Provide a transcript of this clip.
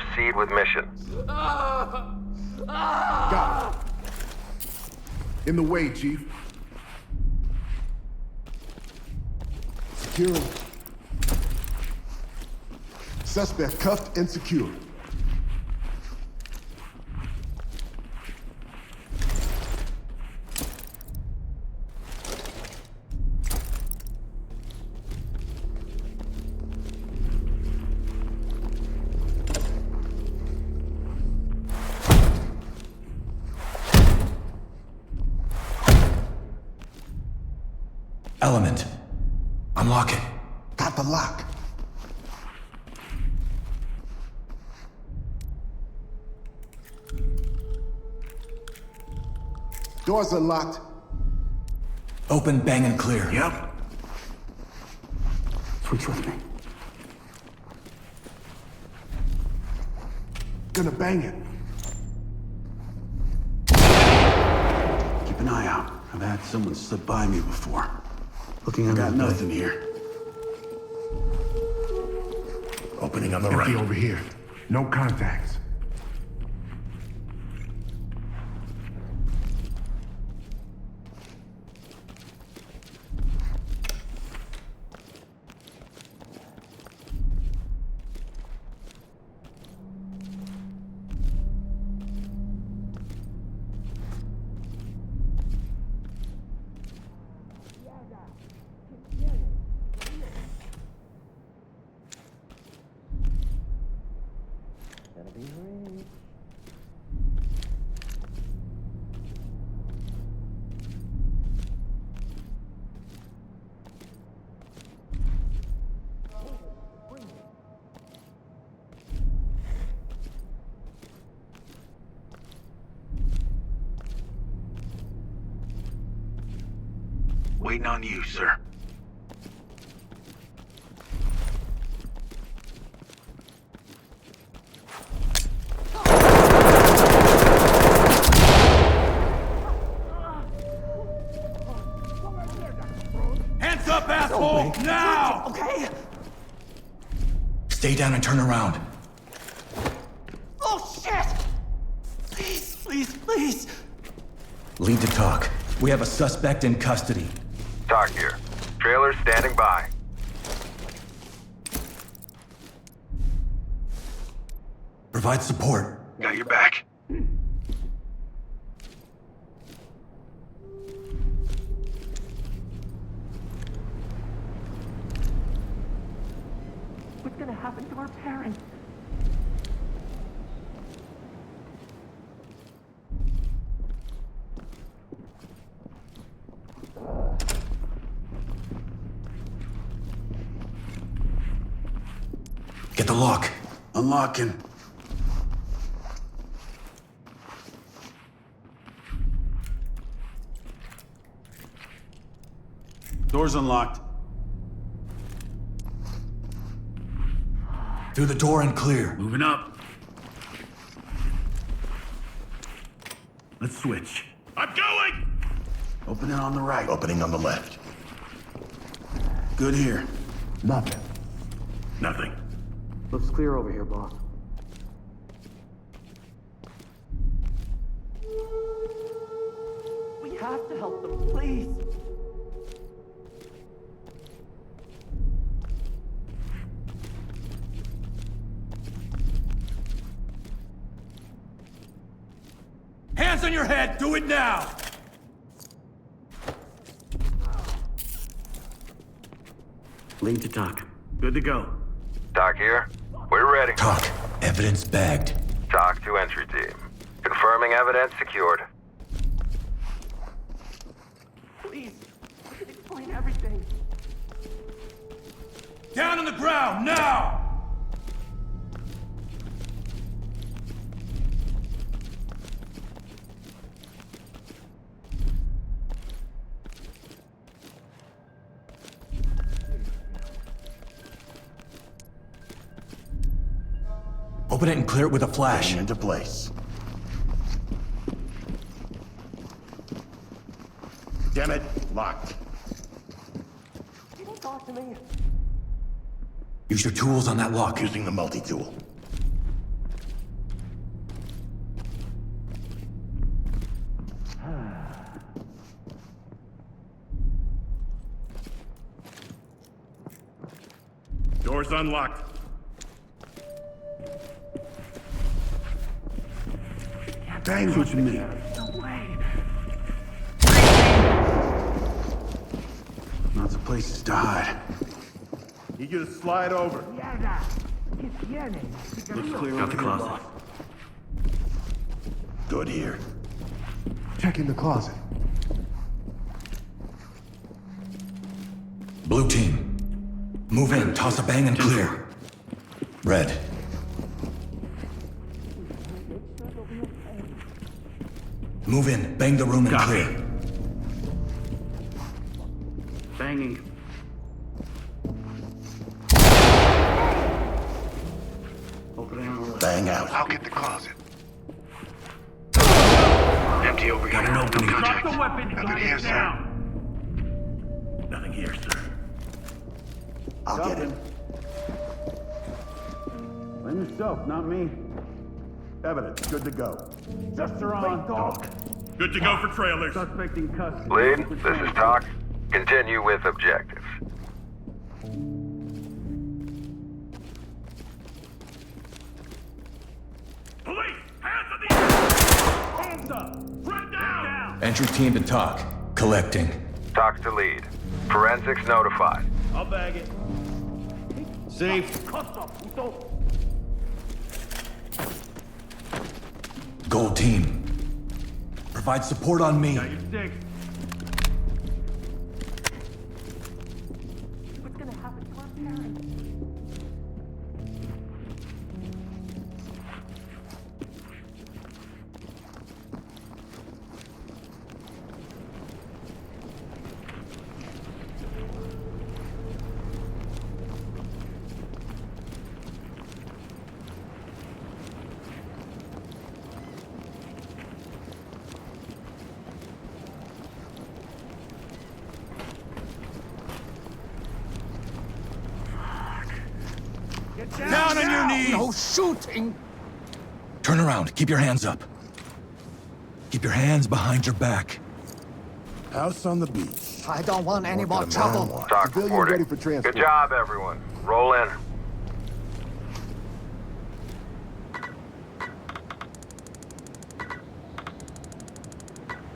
proceed with mission. Got it. In the way, Chief. Securing. Suspect cuffed and secured. Element. Unlock it. Got the lock. Doors unlocked. Open, bang, and clear. Yep. Switch with me. Gonna bang it. Keep an eye out. I've had someone slip by me before. Looking under Got the nothing bed. here. Opening on the Empty right. over here. No contacts. Waiting on you, sir. Hands up, asshole! Now! Okay. Stay down and turn around. Oh, shit! Please, please, please. Lead to talk. We have a suspect in custody. Talk here. Trailer standing by. Provide support. Got your back. What's gonna happen to our parents? Get the lock. Unlocking. Doors unlocked. Through the door and clear. Moving up. Let's switch. I'm going! Opening on the right. Opening on the left. Good here. Nothing. Nothing. Looks clear over here, boss. We have to help them, please. Hands on your head! Do it now! Lead to talk. Good to go. Talk here. We're ready. Talk. Evidence bagged. Talk to entry team. Confirming evidence secured. Please. I can explain everything. Down on the ground, now! Open it and clear it with a flash. Getting into place. Damn it, locked. People talk to me. Use your tools on that lock. Using the multi-tool. Door's unlocked. Bang Shoot me. No way. Lots of places to hide. Need you to slide over. Looks clear Got over the here, closet. boss. Good here. Check in the closet. Blue team. Move in, toss a bang and clear. Red. Move in, bang the room and Copy. clear. Banging. Opening on the left. Bang out. I'll get the closet. Empty over here. Got an opening. Contact. Drop the weapon. Nothing here, sir. Nothing here, sir. I'll get him. Blame yourself, not me. Evidence. Good to go. Just around, dog. Good to go for trailers. Suspect in custody. Lead, this is Talk. Continue with objectives. Police! Hands on the air! Hands up! Front down! Entry team to talk. Collecting. Talk to lead. Forensics notified. I'll bag it. Safe. Gold team. Provide support on me. Got your six. What's gonna happen to our parents? Down on your knees! No shooting! Turn around. Keep your hands up. Keep your hands behind your back. House on the beach. I don't want any more trouble. Talk Civilian reporting. ready for transport. Good job, everyone. Roll in.